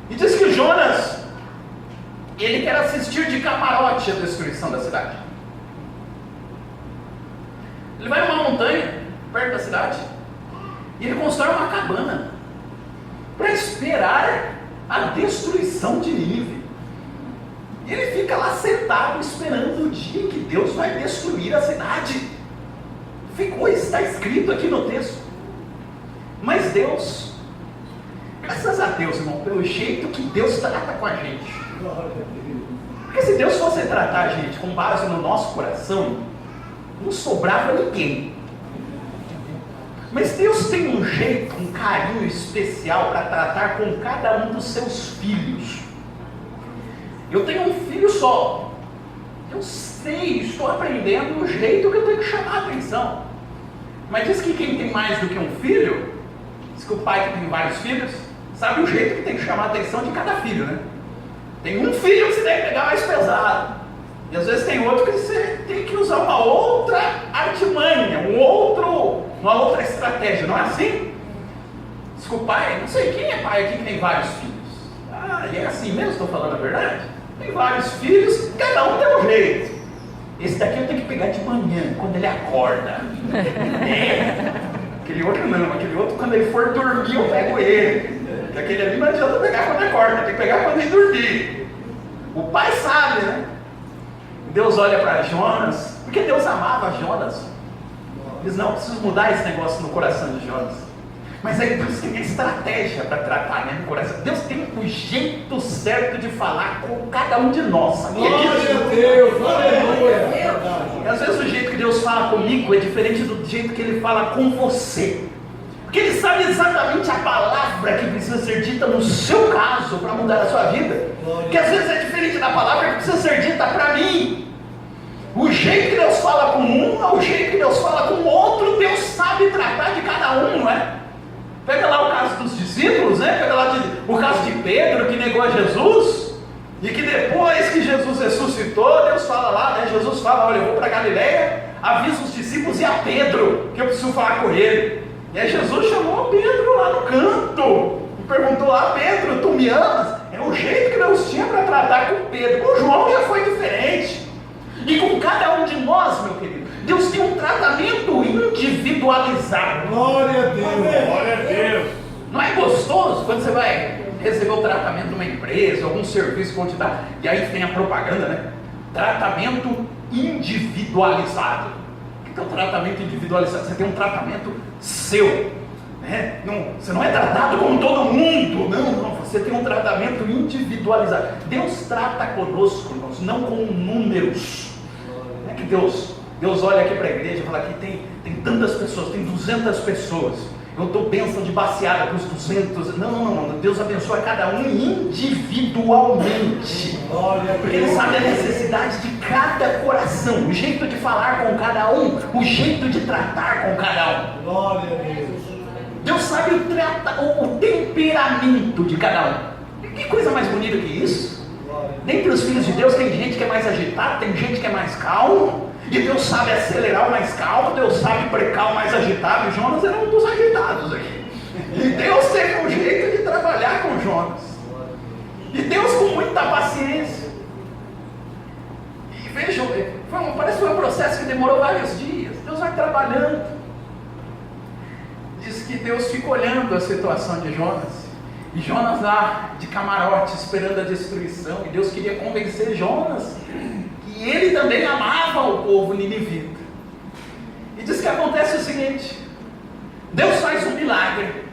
E diz que Jonas, ele quer assistir de camarote a destruição da cidade. Ele vai numa montanha, perto da cidade, e ele constrói uma cabana para esperar a destruição de Nínive. E ele fica lá sentado esperando o dia que Deus vai destruir a cidade. Está escrito aqui no texto. Mas Deus, graças a Deus, irmão, pelo jeito que Deus trata com a gente. Porque se Deus fosse tratar a gente com base no nosso coração, não sobrava ninguém. Mas Deus tem um jeito, um carinho especial para tratar com cada um dos seus filhos. Eu tenho um filho só. Eu sei, estou aprendendo o jeito que eu tenho que chamar a atenção. Mas diz que quem tem mais do que um filho, diz que o pai que tem vários filhos, sabe o jeito que tem que chamar a atenção de cada filho, né? Tem um filho que você deve pegar mais pesado. E às vezes tem outro que você tem que usar uma outra artimanha, uma outra estratégia, não é assim? Diz que o pai, não sei quem é pai aqui que tem vários filhos. E é assim mesmo, estou falando a verdade? Tem vários filhos, cada um tem um jeito. Esse daqui eu tenho que pegar de manhã, quando ele acorda. Aquele outro não, aquele outro quando ele for dormir eu pego ele. Aquele ali não adianta pegar quando acorda, tem que pegar quando ele dormir. O pai sabe, né? Deus olha para Jonas, porque Deus amava Jonas. Diz: não, preciso mudar esse negócio no coração de Jonas. Mas aí Deus tem estratégia para tratar, né, no coração. Deus tem o jeito certo de falar com cada um de nós. Glória a Deus, aleluia. E às vezes o jeito que Deus fala comigo é diferente do jeito que Ele fala com você. Porque Ele sabe exatamente a palavra que precisa ser dita no seu caso para mudar a sua vida. Que às vezes é diferente da palavra que precisa ser dita para mim. O jeito que Deus fala com um, é o jeito que Deus fala com o outro. Deus sabe tratar de cada um, não é? Pega lá o caso dos discípulos, né? Pega lá o caso de Pedro, que negou a Jesus, e que depois que Jesus ressuscitou, Deus fala lá, né? Jesus fala: olha, eu vou para Galileia, avisa os discípulos e a Pedro, que eu preciso falar com ele. E aí Jesus chamou Pedro lá no canto, e perguntou lá: Pedro, tu me amas? É o jeito que Deus tinha para tratar com Pedro. Com João já foi diferente. E com cada um de nós, meu querido, Deus tem um tratamento individualizado. Glória a Deus. Não é gostoso quando você vai recebeu tratamento numa empresa, algum serviço que vão te dar, e aí tem a propaganda, né? Tratamento individualizado. O que é um tratamento individualizado? Você tem um tratamento seu, né? Você não é tratado como todo mundo, não, você tem um tratamento individualizado. Deus trata conosco, irmãos, não com números. Não é que Deus olha aqui para a igreja e fala que tem tantas pessoas, tem 200 pessoas. Eu dou bênção de baseada para os 200. Não. Deus abençoa cada um individualmente. Porque Ele sabe a necessidade de cada coração, o jeito de falar com cada um, o jeito de tratar com cada um. Glória a Deus. Deus sabe o temperamento de cada um. Que coisa mais bonita que isso? Dentre os filhos de Deus tem gente que é mais agitada, tem gente que é mais calmo. E Deus sabe acelerar o mais calmo, Deus sabe brecar o mais agitado. E Jonas era um dos agitados aqui. E Deus teve um jeito de trabalhar com Jonas. E Deus com muita paciência. E vejam, parece que foi um processo que demorou vários dias. Deus vai trabalhando. Diz que Deus fica olhando a situação de Jonas. E Jonas lá de camarote esperando a destruição. E Deus queria convencer Jonas que ele também amava o povo ninivita. E diz que acontece o seguinte: Deus faz um milagre.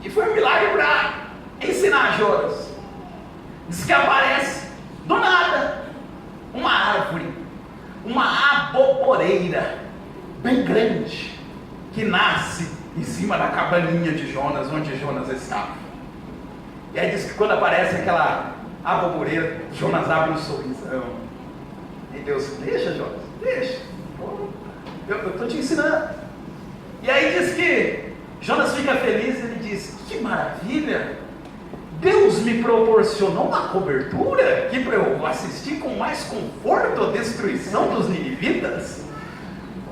E foi um milagre para ensinar Jonas. Diz que aparece do nada uma árvore, uma aboboreira bem grande, que nasce em cima da cabaninha de Jonas, onde Jonas estava. E aí diz que quando aparece aquela aboboreira, Jonas abre um sorrisão. E Deus, deixa Jonas, deixa. Eu estou te ensinando. E aí diz que Jonas fica feliz, ele diz: que maravilha, Deus me proporcionou uma cobertura aqui para eu assistir com mais conforto a destruição dos ninivitas.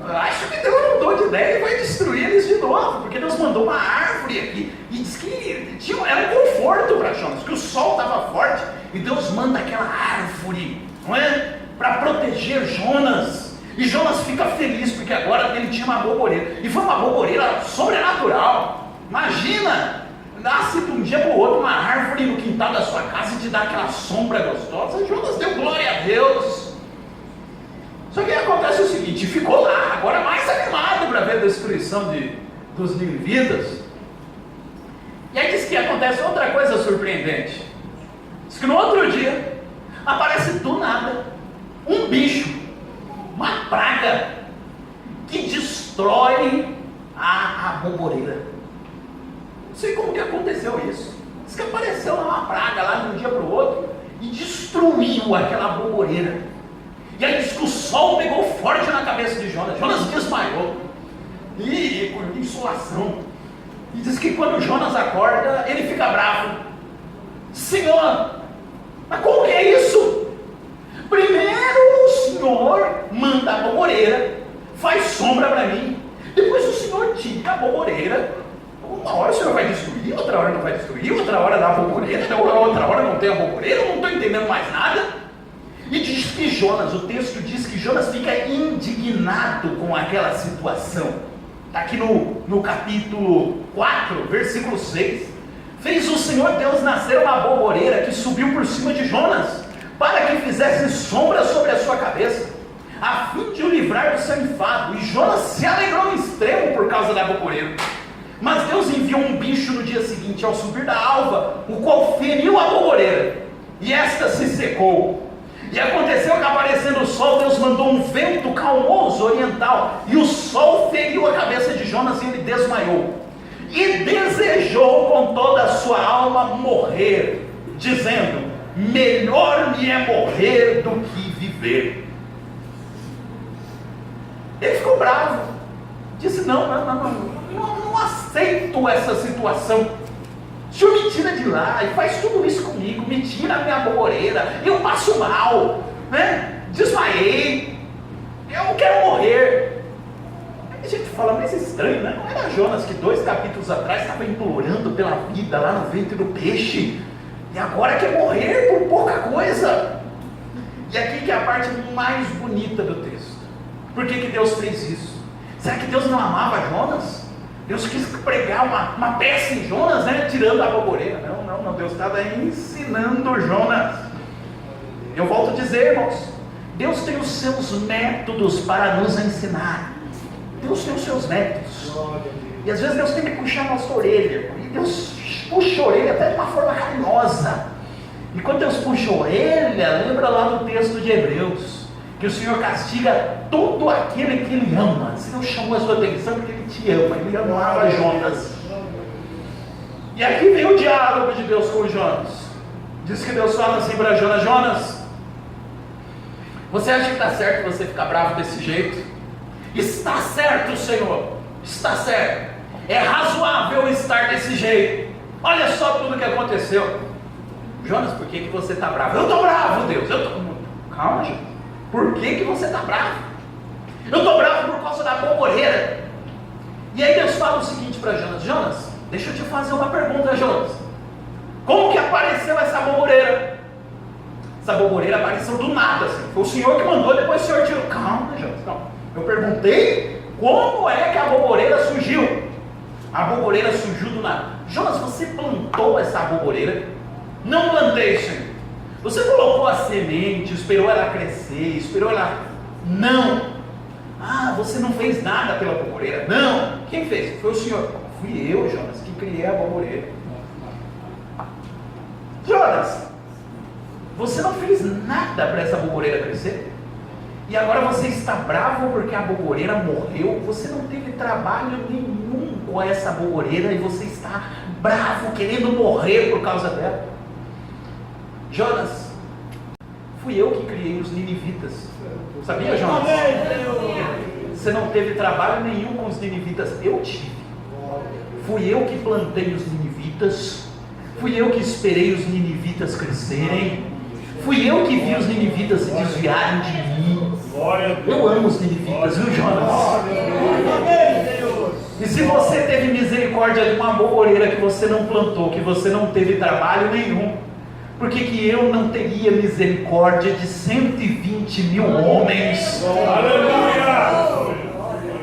Acho que Deus mudou de ideia e vai destruir eles de novo, porque Deus mandou uma árvore aqui, e diz que era um conforto para Jonas, que o sol estava forte, e Deus manda aquela árvore, não é? Para proteger Jonas. E Jonas fica feliz, porque agora ele tinha uma aboboreira, e foi uma aboboreira sobrenatural. Imagina, nasce de um dia para o outro uma árvore no quintal da sua casa e te dá aquela sombra gostosa. Jonas deu glória a Deus. Só que acontece o seguinte, ficou lá, agora mais animado para ver a destruição dos ninivitas. E aí diz que acontece outra coisa surpreendente. Diz que no outro dia, aparece do nada um bicho, uma praga, que destrói a aboboreira. Não sei como que aconteceu isso. Diz que apareceu uma praga lá de um dia para o outro e destruiu aquela aboboreira. E aí diz que o sol pegou forte na cabeça de Jonas. Jonas desmaiou. E com insolação. E diz que quando Jonas acorda, ele fica bravo. Senhor, mas como que é isso? Primeiro o Senhor manda a aboboreira, faz sombra para mim. Depois o Senhor tira a aboboreira. Uma hora o Senhor vai destruir, outra hora não vai destruir, outra hora dá a aboboreira, outra hora não tem a aboboreira, eu não estou entendendo mais nada. E diz que Jonas, o texto diz que Jonas fica indignado com aquela situação. Está aqui no capítulo 4, versículo 6. Fez o Senhor Deus nascer uma aboboreira que subiu por cima de Jonas, para que fizesse sombra sobre a sua cabeça, a fim de o livrar do seu enfado. E Jonas se alegrou no extremo por causa da aboboreira. Mas Deus enviou um bicho no dia seguinte, ao subir da alva, o qual feriu a aboboreira, e esta se secou. E aconteceu que, aparecendo o sol, Deus mandou um vento calmoso oriental, e o sol feriu a cabeça de Jonas e ele desmaiou. E desejou com toda a sua alma morrer, dizendo: melhor me é morrer do que viver. Ele ficou bravo, disse: não aceito essa situação. O Senhor me tira de lá e faz tudo isso comigo, me tira a minha aboboreira, eu passo mal, né? Desmaiei, eu quero morrer. Aí a gente fala, mas é estranho, né? Não era Jonas que 2 capítulos atrás estava implorando pela vida lá no ventre do peixe, e agora quer morrer por pouca coisa? E aqui que é a parte mais bonita do texto. Por que Deus fez isso? Será que Deus não amava Jonas? Deus quis pregar uma peça em Jonas, né? Tirando a aboboreira. Não, Deus estava ensinando Jonas. Eu volto a dizer, irmãos, Deus tem os seus métodos para nos ensinar. Deus tem os seus métodos. E às vezes Deus tem que puxar a nossa orelha. E Deus puxa a orelha até de uma forma carinhosa. E quando Deus puxa a orelha, lembra lá do texto de Hebreus, que o Senhor castiga todo aquele que Ele ama. Se Deus chamou a sua atenção porque Ele te ama, Ele amava Jonas. E aqui vem o diálogo de Deus com Jonas. Diz que Deus fala assim para Jonas: Jonas, você acha que está certo você ficar bravo desse jeito? Está certo, Senhor, está certo. É razoável estar desse jeito. Olha só tudo que aconteceu. Jonas, por que você está bravo? Eu estou bravo, Deus. Calma, Jonas. Por que você está bravo? Eu estou bravo por causa da aboboreira. E aí Deus fala o seguinte para Jonas: Jonas, deixa eu te fazer uma pergunta, Jonas. Como que apareceu essa aboboreira? Essa aboboreira apareceu do nada, assim. Foi o Senhor que mandou, depois o Senhor tirou. Calma, Jonas, calma. Eu perguntei como é que a aboboreira surgiu. A aboboreira surgiu do nada. Jonas, você plantou essa aboboreira? Não plantei, Senhor. Você colocou a semente, esperou ela crescer, esperou ela... Não. Ah, você não fez nada pela aboboreira? Não. Quem fez? Foi o Senhor. Fui eu, Jonas, que criei a aboboreira. Jonas, você não fez nada para essa aboboreira crescer? E agora você está bravo porque a aboboreira morreu? Você não teve trabalho nenhum com essa aboboreira e você está bravo, querendo morrer por causa dela? Jonas, fui eu que criei os ninivitas. Sabia, Jonas? Você não teve trabalho nenhum com os ninivitas. Eu tive. Fui eu que plantei os ninivitas. Fui eu que esperei os ninivitas crescerem. Fui eu que vi os ninivitas se desviarem de mim. Eu amo os ninivitas, viu, Jonas? E se você teve misericórdia de uma aboboreira que você não plantou, que você não teve trabalho nenhum, por que eu não teria misericórdia de 120 mil homens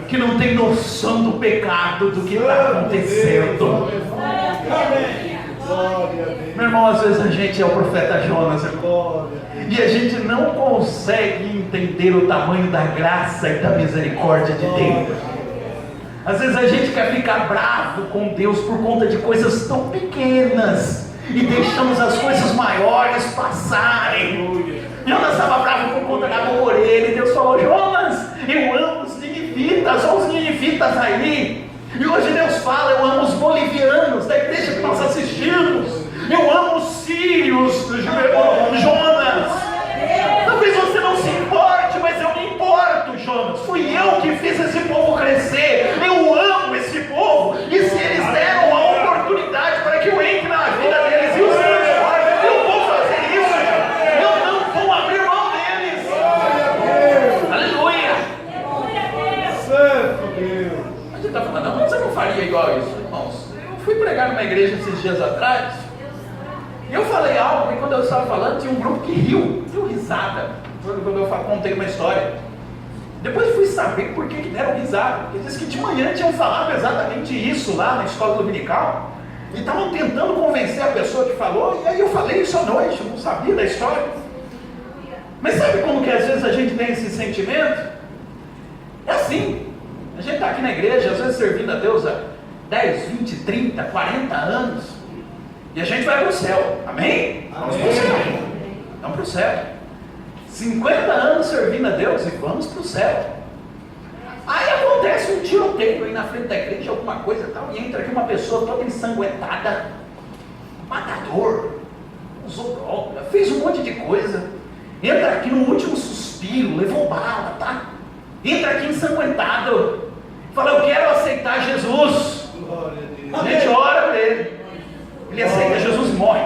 que não tem noção do pecado, do que está acontecendo? Meu irmão, às vezes a gente é o profeta Jonas, e a gente não consegue entender o tamanho da graça e da misericórdia de Deus. Às vezes a gente quer ficar bravo com Deus por conta de coisas tão pequenas e deixamos as coisas maiores passarem. Jonas estava bravo por conta da aboboreira e Deus falou: Jonas, eu amo os ninivitas, olha os ninivitas aí. E hoje Deus fala: eu amo os bolivianos da igreja que nós assistimos, eu amo os sírios, Jonas. Talvez você não se importe, mas eu me importo, Jonas. Fui eu que fiz esse povo crescer, eu amo esse povo. E se eles deram a oportunidade para que eu entre na vida deles e os transforme, eu vou fazer isso, Jonas. Eu não vou abrir mão deles. Aleluia. Santo Deus. Mas você está falando: não, mas eu não faria igual isso, irmãos. Eu fui pregar numa igreja esses dias atrás, e eu falei algo, e quando eu estava falando, tinha um grupo que riu, deu risada, quando eu contei uma história. Depois fui saber por que deram risada, porque disse que de manhã tinham falado exatamente isso lá na escola dominical, e estavam tentando convencer a pessoa que falou, e aí eu falei isso à noite, eu não sabia da história. Mas sabe como que às vezes a gente tem esse sentimento? É assim, a gente está aqui na igreja, às vezes servindo a Deus há 10, 20, 30, 40 anos, e a gente vai para o céu, amém? Vamos para o céu, vamos para o céu. 50 anos servindo a Deus e vamos para o céu. Aí acontece um tiroteio aí na frente da igreja, alguma coisa e tal, e entra aqui uma pessoa toda ensanguentada, matador, usou droga, fez um monte de coisa, entra aqui no último suspiro, levou bala, tá? Entra aqui ensanguentado, fala: eu quero aceitar Jesus. A gente ora para ele, ele aceita Jesus e morre.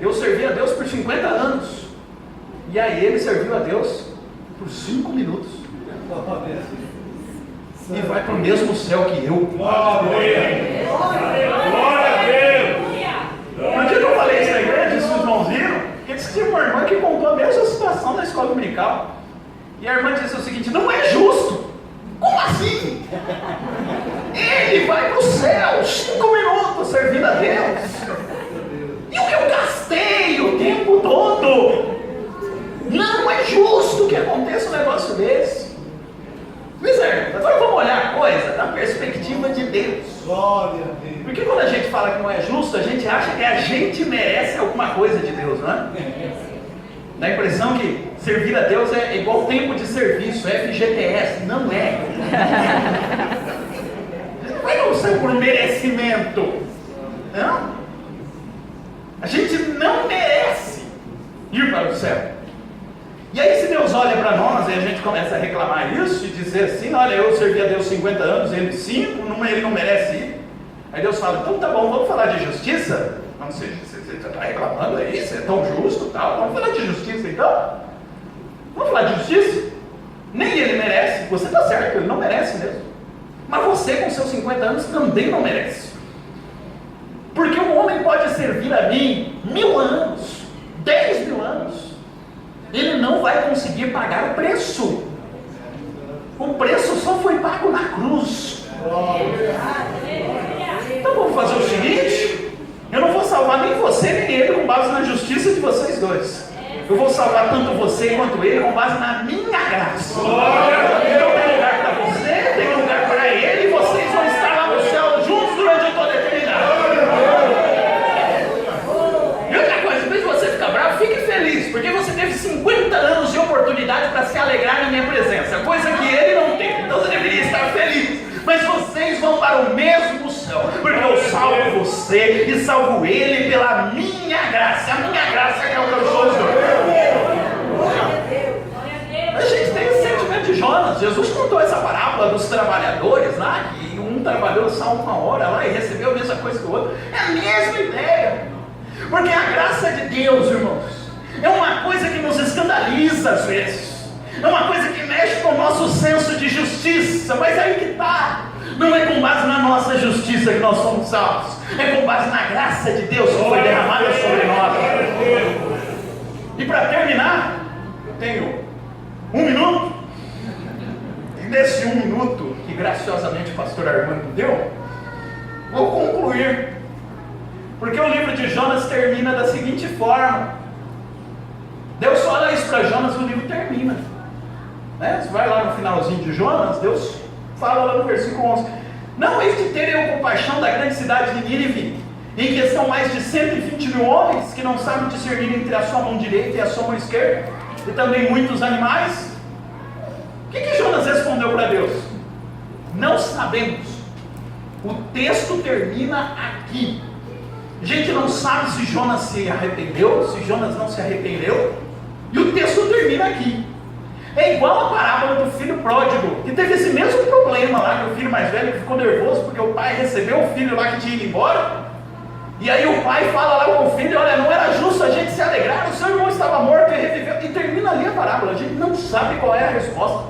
Eu servi a Deus por 50 anos, e aí ele serviu a Deus por 5 minutos, e vai para o mesmo céu que eu. Glória a Deus. Por que eu falei isso na igreja? Os irmãos viram? Porque disse que tinha uma irmã que contou a mesma situação da escola dominical, e a irmã disse o seguinte: não é justo. Como assim? Ele vai para o céu, 5 minutos servindo a Deus. E o que eu gastei o tempo todo? Não é justo que aconteça um negócio desse. Misericórdia. Agora vamos olhar a coisa da perspectiva de Deus. Glória a Deus. Porque quando a gente fala que não é justo, a gente acha que a gente merece alguma coisa de Deus, não é? Dá a impressão que servir a Deus é igual tempo de serviço, FGTS. Não é. Não vai não ser por merecimento. Não. A gente não merece ir para o céu. E aí se Deus olha para nós e a gente começa a reclamar isso e dizer assim, olha, eu servi a Deus 50 anos, ele 5, ele não merece ir. Aí Deus fala, então tá bom, vamos falar de justiça? Não sei, você está reclamando aí, você é tão justo, tal. Vamos falar de justiça então? Vamos falar de justiça? Nem ele merece, você está certo, ele não merece mesmo. Mas você com seus 50 anos também não merece. Porque um homem pode servir a mim 1000 anos, 10 mil anos, ele não vai conseguir pagar o preço. O preço só foi pago na cruz. Então vamos fazer o seguinte, eu não vou salvar nem você nem ele com base na justiça de vocês dois. Eu vou salvar tanto você quanto ele com base na minha graça. Então tem lugar para você, tem lugar para ele, e vocês vão estar lá no céu juntos durante toda a eternidade. E outra coisa, em vez de você ficar bravo, fique feliz, porque você teve 50 anos de oportunidade para se alegrar na minha presença, coisa que ele não teve. Então você deveria estar feliz. Mas vocês vão para o mesmo céu, porque eu salvo você e salvo ele pela minha graça. A minha graça que alcançou os dois. A gente tem esse sentimento de Jonas. Jesus contou essa parábola dos trabalhadores lá, que um trabalhou só 1 hora lá e recebeu a mesma coisa que o outro. É a mesma ideia. Porque a graça de Deus, irmãos, é uma coisa que nos escandaliza às vezes. É uma coisa que mexe com o nosso senso de justiça. Mas aí que está. Não é com base na nossa justiça que nós somos salvos. É com base na graça de Deus que foi derramada sobre nós. E para terminar, eu tenho 1 minuto. E nesse 1 minuto que graciosamente o pastor Armando deu, vou concluir. Porque o livro de Jonas termina da seguinte forma. Deus fala isso para Jonas, o livro termina. Você vai lá no finalzinho de Jonas, Deus fala lá no versículo 11: não hei de ter eu compaixão da grande cidade de Nínive, em que estão mais de 120 mil homens que não sabem discernir entre a sua mão direita e a sua mão esquerda, e também muitos animais. O que Jonas respondeu para Deus? Não sabemos. O texto termina aqui. A gente não sabe se Jonas se arrependeu, se Jonas não se arrependeu, e o texto termina aqui. É igual a parábola do filho pródigo, que teve esse mesmo problema lá, que o filho mais velho ficou nervoso porque o pai recebeu o filho lá que tinha ido embora, e aí o pai fala lá com o filho, olha, não era justo a gente se alegrar, o seu irmão estava morto e reviveu, e termina ali a parábola. A gente não sabe qual é a resposta.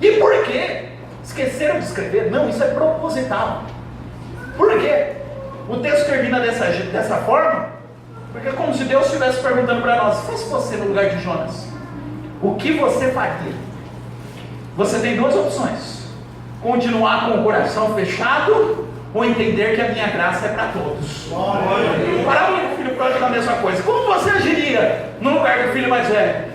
E por quê? Esqueceram de escrever? Não, isso é proposital. Por quê? O texto termina dessa forma, porque é como se Deus estivesse perguntando para nós: se fosse você no lugar de Jonas, o que você faria? Você tem 2 opções: continuar com o coração fechado, ou entender que a minha graça é para todos. Parábola do filho pródigo é a mesma coisa. Como você agiria no lugar do filho mais velho?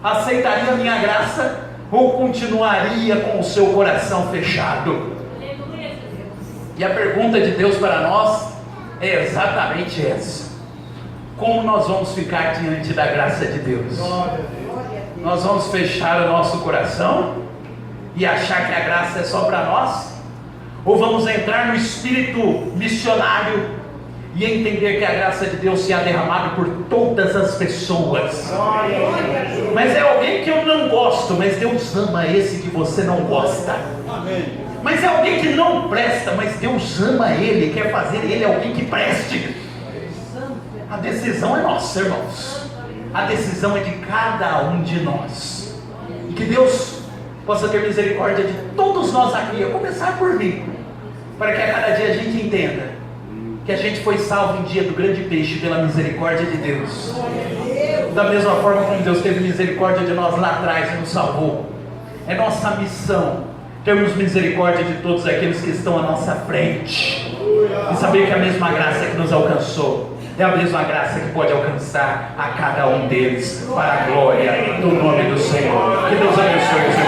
Aceitaria a minha graça, ou continuaria com o seu coração fechado? E a pergunta de Deus para nós é exatamente essa: como nós vamos ficar diante da graça de Deus? Nós vamos fechar o nosso coração e achar que a graça é só para nós? Ou vamos entrar no espírito missionário e entender que a graça de Deus se é derramada por todas as pessoas? Mas é alguém que eu não gosto, mas Deus ama esse que você não gosta. Mas é alguém que não presta, mas Deus ama ele, quer fazer ele alguém que preste. A decisão é nossa, irmãos. A decisão é de cada um de nós. E que Deus possa ter misericórdia de todos nós aqui, a começar por mim, para que a cada dia a gente entenda que a gente foi salvo em dia do grande peixe pela misericórdia de Deus. Da mesma forma como Deus teve misericórdia de nós lá atrás e nos salvou. É nossa missão termos misericórdia de todos aqueles que estão à nossa frente, e saber que a mesma graça que nos alcançou é a mesma graça que pode alcançar a cada um deles, para a glória do nome do Senhor. Que Deus abençoe os